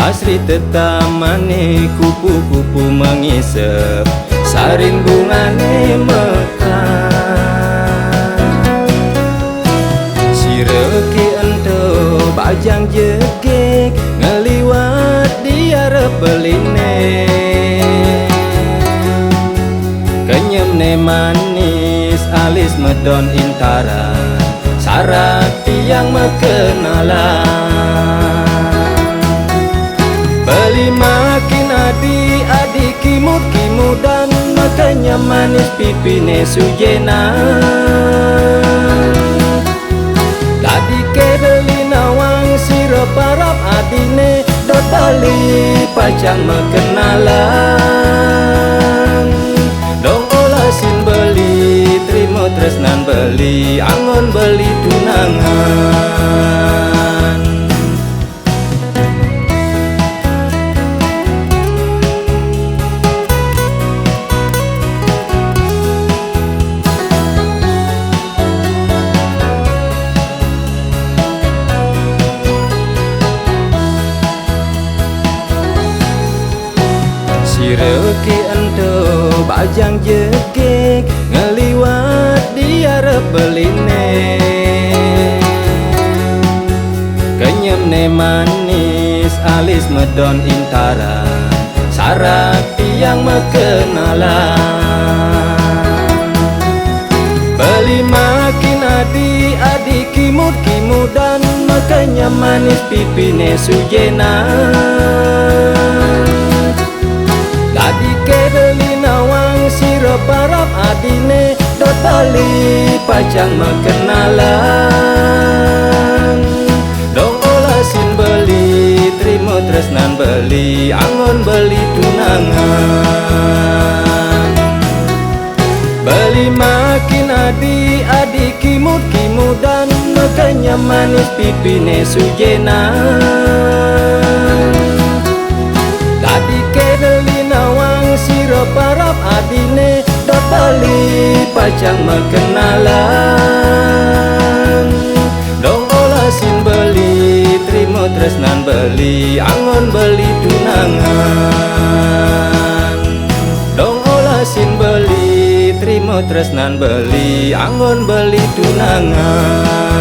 Asri tetamane kupu-kupu mengisep, saring bungane mekar. Sireki ento bajang jegek, ngeliwat dia repeline. Kenyemne manis alis medon intara, sarak tiang mekenalan. Beli makin adi kimut-kimudan, makanya manis pipine sujenan. Tadi kedeli nawang sirop parap adine, dotali pacang mekenalan. Dong olasin beli, terima tresnan beli, angon beli tunangan. Sireki ento bajang jegek, ngeliwat dia repeline. Kenyemne manis alis medon intara, sarak tiang mekenalan. Beli makin adi kimut-kimudan, makanya manis pipine sujenan. Tadi kedeli nawang sirop parap adine, dotali pacang mekenalan. Dong olasin beli, terima tresnan beli, angon beli tunangan. Beli makin adi kimut-kimudan, makanya manis pipine sujenan. Tadi kedeli nawang sirop parap adine, dotali pacang mekenalan. Dong olasin beli, terima tresnan beli, angon beli tunangan. Dong olasin beli, terima tresnan beli, angon beli tunangan.